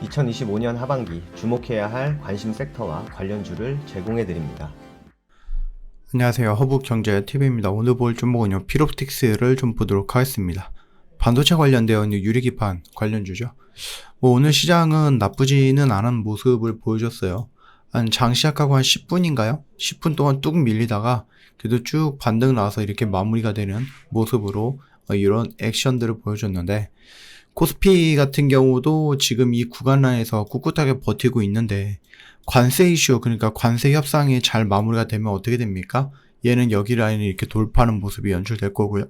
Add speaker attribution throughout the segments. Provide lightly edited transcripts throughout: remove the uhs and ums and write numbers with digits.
Speaker 1: 2025년 하반기 주목해야 할 관심 섹터와 관련주를 제공해 드립니다.
Speaker 2: 안녕하세요. 허브경제TV입니다. 오늘 볼 종목은요, 필옵틱스를 좀 보도록 하겠습니다. 반도체 관련되어 있는 유리기판 관련주죠. 오늘 시장은 나쁘지는 않은 모습을 보여줬어요. 장 시작하고 한 10분인가요? 10분 동안 뚝 밀리다가 그래도 쭉 반등 나와서 이렇게 마무리가 되는 모습으로 이런 액션들을 보여줬는데, 코스피 같은 경우도 지금 이 구간라인에서 꿋꿋하게 버티고 있는데, 관세 이슈, 그러니까 관세 협상이 잘 마무리가 되면 어떻게 됩니까? 얘는 여기 라인을 이렇게 돌파하는 모습이 연출될 거고요.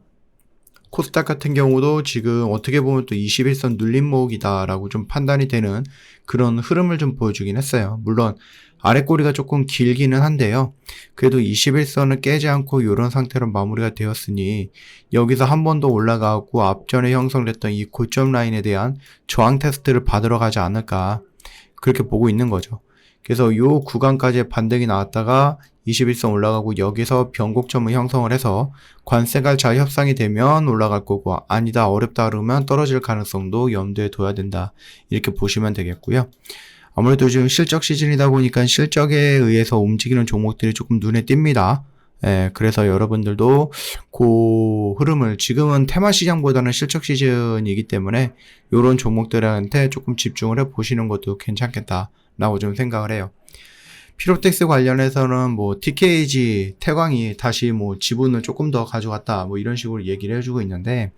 Speaker 2: 코스닥 같은 경우도 지금 어떻게 보면 또 21선 눌림목이다라고 좀 판단이 되는 그런 흐름을 좀 보여주긴 했어요. 물론 아래 꼬리가 조금 길기는 한데요. 그래도 21선을 깨지 않고 이런 상태로 마무리가 되었으니 여기서 한 번 더 올라가고 앞전에 형성됐던 이 고점 라인에 대한 저항 테스트를 받으러 가지 않을까, 그렇게 보고 있는 거죠. 그래서 요 구간까지 반등이 나왔다가 21선 올라가고 여기서 변곡점을 형성을 해서 관세가 잘 협상이 되면 올라갈 거고, 아니다 어렵다 그러면 떨어질 가능성도 염두에 둬야 된다, 이렇게 보시면 되겠고요. 아무래도 지금 실적 시즌이다 보니까 실적에 의해서 움직이는 종목들이 조금 눈에 띕니다. 그래서 여러분들도 그 흐름을, 지금은 테마 시장보다는 실적 시즌이기 때문에 이런 종목들한테 조금 집중을 해 보시는 것도 괜찮겠다라고 좀 생각을 해요. 필옵틱스 관련해서는 TKG 태광이 다시 지분을 조금 더 가져갔다, 이런 식으로 얘기를 해주고 있는데,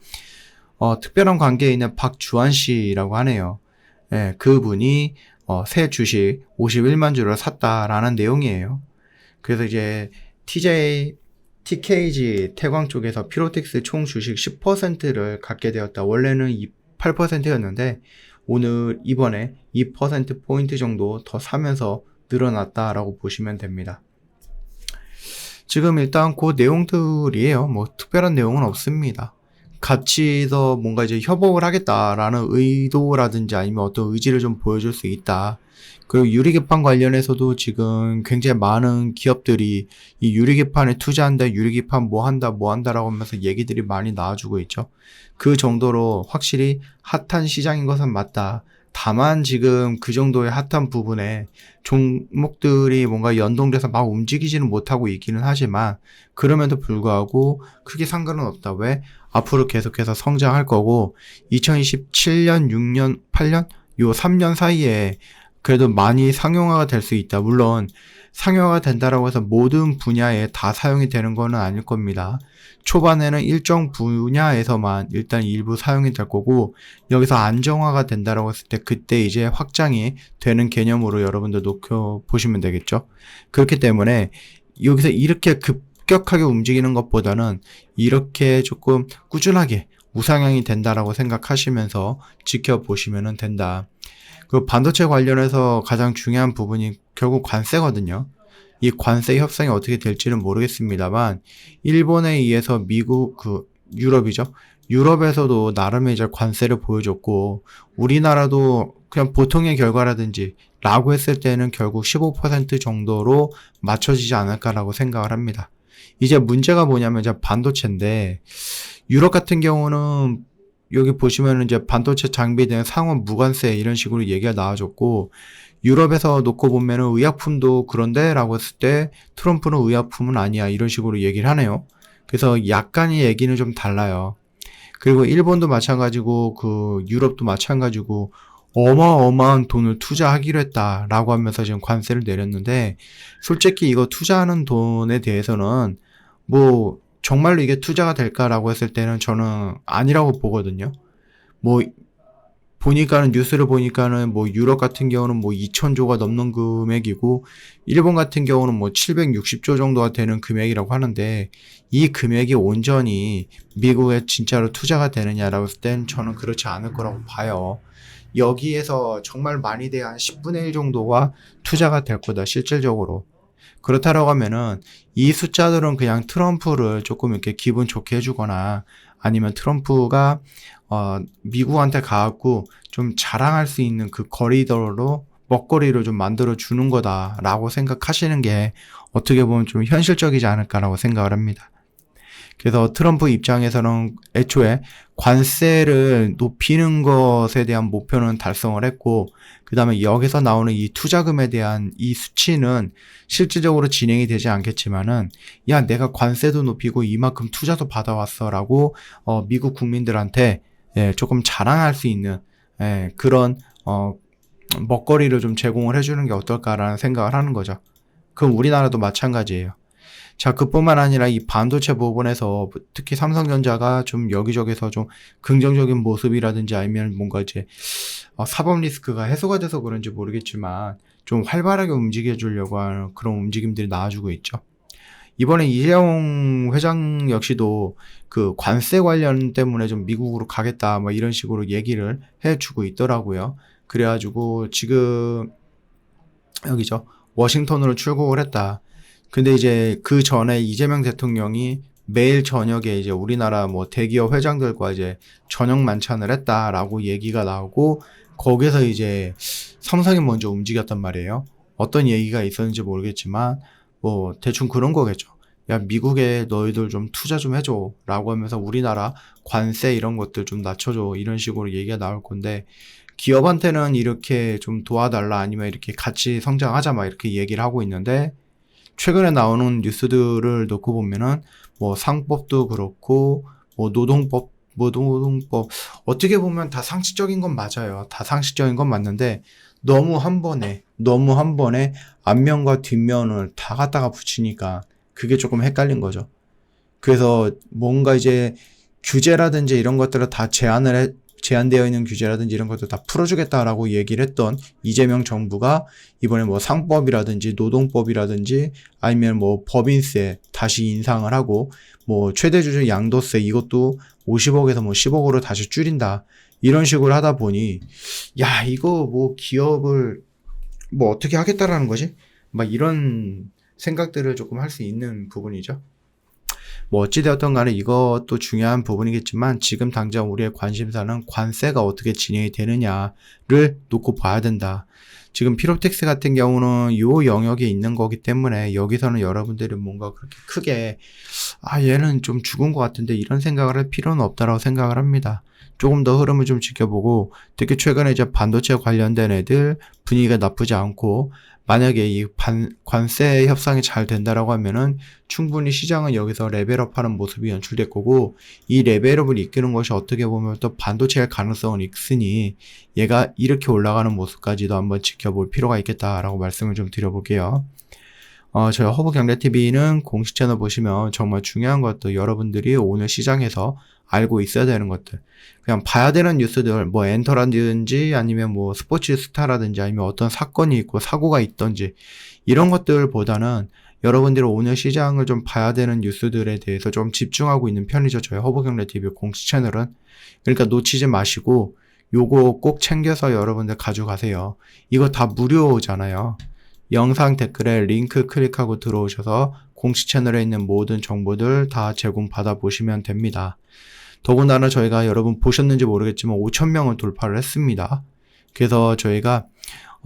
Speaker 2: 특별한 관계에 있는 박주환 씨라고 하네요. 그분이 새 주식 51만 주를 샀다라는 내용이에요. 그래서 이제 TKG 태광 쪽에서 필옵틱스 총 주식 10%를 갖게 되었다. 원래는 8%였는데 오늘 이번에 2%포인트 정도 더 사면서 늘어났다라고 보시면 됩니다. 지금 일단 그 내용들이에요. 특별한 내용은 없습니다. 같이 더 뭔가 이제 협업을 하겠다라는 의도라든지 아니면 어떤 의지를 좀 보여줄 수 있다. 그리고 유리기판 관련해서도 지금 굉장히 많은 기업들이 이 유리기판에 투자한다, 유리기판 뭐 한다라고 하면서 얘기들이 많이 나와주고 있죠. 그 정도로 확실히 핫한 시장인 것은 맞다. 다만 지금 그 정도의 핫한 부분에 종목들이 뭔가 연동돼서 막 움직이지는 못하고 있기는 하지만, 그럼에도 불구하고 크게 상관은 없다. 왜? 앞으로 계속해서 성장할 거고 2027년, 6년, 8년 요 3년 사이에 그래도 많이 상용화가 될 수 있다. 물론 상용화가 된다라고 해서 모든 분야에 다 사용이 되는 거는 아닐 겁니다. 초반에는 일정 분야에서만 일단 일부 사용이 될 거고, 여기서 안정화가 된다라고 했을 때 그때 이제 확장이 되는 개념으로 여러분들 놓고 보시면 되겠죠. 그렇기 때문에 여기서 이렇게 급격하게 움직이는 것보다는 이렇게 조금 꾸준하게 우상향이 된다라고 생각하시면서 지켜보시면 된다. 그 반도체 관련해서 가장 중요한 부분이 결국 관세거든요. 이 관세 협상이 어떻게 될지는 모르겠습니다만, 일본에 의해서 미국, 유럽이죠. 유럽에서도 나름의 이제 관세를 보여줬고, 우리나라도 그냥 보통의 결과라든지 라고 했을 때는 결국 15% 정도로 맞춰지지 않을까라고 생각을 합니다. 이제 문제가 뭐냐면 이제 반도체인데, 유럽 같은 경우는 여기 보시면은 이제 반도체 장비에 대한 상원 무관세 이런 식으로 얘기가 나와줬고, 유럽에서 놓고 보면은 의약품도 그런데 라고 했을 때 트럼프는 의약품은 아니야 이런 식으로 얘기를 하네요. 그래서 약간의 얘기는 좀 달라요. 그리고 일본도 마찬가지고 유럽도 마찬가지고 어마어마한 돈을 투자하기로 했다라고 하면서 지금 관세를 내렸는데, 솔직히 이거 투자하는 돈에 대해서는 정말로 이게 투자가 될까라고 했을 때는 저는 아니라고 보거든요. 보니까는 뉴스를 보니까는 유럽 같은 경우는 2,000조가 넘는 금액이고, 일본 같은 경우는 760조 정도가 되는 금액이라고 하는데, 이 금액이 온전히 미국에 진짜로 투자가 되느냐라고 했을 땐 저는 그렇지 않을 거라고 봐요. 여기에서 정말 많이 돼야 한 10분의 1 정도가 투자가 될 거다, 실질적으로. 그렇다라고 하면은 이 숫자들은 그냥 트럼프를 조금 이렇게 기분 좋게 해주거나, 아니면 트럼프가 미국한테 가갖고 좀 자랑할 수 있는 그 거리더로 먹거리를 좀 만들어 주는 거다라고 생각하시는 게 어떻게 보면 좀 현실적이지 않을까라고 생각을 합니다. 그래서 트럼프 입장에서는 애초에 관세를 높이는 것에 대한 목표는 달성을 했고, 그 다음에 여기서 나오는 이 투자금에 대한 이 수치는 실질적으로 진행이 되지 않겠지만은, 야, 내가 관세도 높이고 이만큼 투자도 받아왔어 라고 미국 국민들한테 조금 자랑할 수 있는 그런 먹거리를 좀 제공을 해주는 게 어떨까라는 생각을 하는 거죠. 그럼 우리나라도 마찬가지예요. 자, 그뿐만 아니라 이 반도체 부분에서 특히 삼성전자가 좀 여기저기서 좀 긍정적인 모습이라든지 아니면 뭔가 이제 사법 리스크가 해소가 돼서 그런지 모르겠지만 좀 활발하게 움직여 주려고 하는 그런 움직임들이 나와주고 있죠. 이번에 이재용 회장 역시도 그 관세 관련 때문에 좀 미국으로 가겠다 뭐 이런 식으로 얘기를 해주고 있더라고요. 그래가지고 지금 여기죠. 워싱턴으로 출국을 했다. 근데 이제 그 전에 이재명 대통령이 매일 저녁에 이제 우리나라 뭐 대기업 회장들과 이제 저녁 만찬을 했다라고 얘기가 나오고 거기서 이제 삼성이 먼저 움직였단 말이에요. 어떤 얘기가 있었는지 모르겠지만 뭐 대충 그런 거겠죠. 야, 미국에 너희들 좀 투자 좀 해줘 라고 하면서 우리나라 관세 이런 것들 좀 낮춰줘 이런 식으로 얘기가 나올 건데 기업한테는 이렇게 좀 도와달라 아니면 이렇게 같이 성장하자 막 이렇게 얘기를 하고 있는데 최근에 나오는 뉴스들을 놓고 보면은 뭐 상법도 그렇고 뭐 노동법 어떻게 보면 다 상식적인 건 맞아요. 다 상식적인 건 맞는데 너무 한 번에 앞면과 뒷면을 다 갖다가 붙이니까 그게 조금 헷갈린 거죠. 그래서 뭔가 이제 규제라든지 이런 것들을 다 제한되어 있는 규제라든지 이런 것들 다 풀어주겠다라고 얘기를 했던 이재명 정부가 이번에 뭐 상법이라든지 노동법이라든지 아니면 뭐 법인세 다시 인상을 하고 뭐 최대주주 양도세 이것도 50억에서 뭐 10억으로 다시 줄인다. 이런 식으로 하다 보니 야, 이거 뭐 기업을 뭐 어떻게 하겠다라는 거지? 막 이런 생각들을 조금 할 수 있는 부분이죠. 뭐 어찌되었던 간에 이것도 중요한 부분이겠지만 지금 당장 우리의 관심사는 관세가 어떻게 진행이 되느냐를 놓고 봐야 된다. 지금 피로텍스 같은 경우는 요 영역에 있는 거기 때문에 여기서는 여러분들이 뭔가 그렇게 크게 얘는 좀 죽은 것 같은데 이런 생각을 할 필요는 없다라고 생각을 합니다. 조금 더 흐름을 좀 지켜보고 특히 최근에 이제 반도체 관련된 애들 분위기가 나쁘지 않고 만약에 이 관세 협상이 잘 된다라고 하면은 충분히 시장은 여기서 레벨업하는 모습이 연출될 거고 이 레벨업을 이끄는 것이 어떻게 보면 또 반도체일 가능성은 있으니 얘가 이렇게 올라가는 모습까지도 한번 지켜볼 필요가 있겠다라고 말씀을 좀 드려볼게요. 저희 허브경제TV는 공식 채널 보시면 정말 중요한 것도 여러분들이 오늘 시장에서 알고 있어야 되는 것들 그냥 봐야 되는 뉴스들 뭐 엔터라든지 아니면 뭐 스포츠 스타라든지 아니면 어떤 사건이 있고 사고가 있던지 이런 것들보다는 여러분들이 오늘 시장을 좀 봐야 되는 뉴스들에 대해서 좀 집중하고 있는 편이죠. 저희 허브경제TV 공식 채널은. 그러니까 놓치지 마시고 요거 꼭 챙겨서 여러분들 가져가세요. 이거 다 무료잖아요. 영상 댓글에 링크 클릭하고 들어오셔서 공식 채널에 있는 모든 정보들 다 제공받아 보시면 됩니다. 더군다나 저희가 여러분 보셨는지 모르겠지만 5,000명을 돌파를 했습니다. 그래서 저희가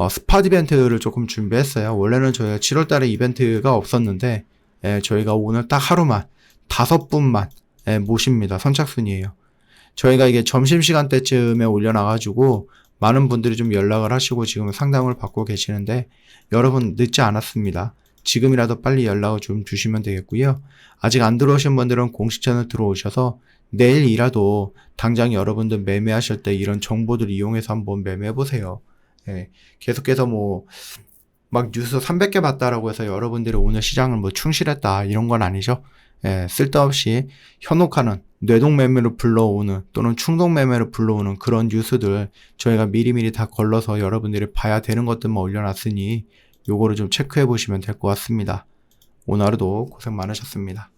Speaker 2: 스팟 이벤트를 조금 준비했어요. 원래는 저희가 7월 달에 이벤트가 없었는데 저희가 오늘 딱 하루만 5분만 모십니다. 선착순이에요. 저희가 이게 점심시간 때쯤에 올려놔가지고 많은 분들이 좀 연락을 하시고 지금 상담을 받고 계시는데 여러분 늦지 않았습니다. 지금이라도 빨리 연락을 좀 주시면 되겠고요. 아직 안 들어오신 분들은 공식 채널 들어오셔서 내일이라도 당장 여러분들 매매하실 때 이런 정보들 이용해서 한번 매매해보세요. 계속해서 막 뉴스 300개 봤다라고 해서 여러분들이 오늘 시장을 충실했다 이런 건 아니죠. 쓸데없이 현혹하는 뇌동 매매를 불러오는 또는 충동 매매를 불러오는 그런 뉴스들 저희가 미리미리 다 걸러서 여러분들이 봐야 되는 것들만 올려놨으니 요거를 좀 체크해 보시면 될 것 같습니다. 오늘 하루도 고생 많으셨습니다.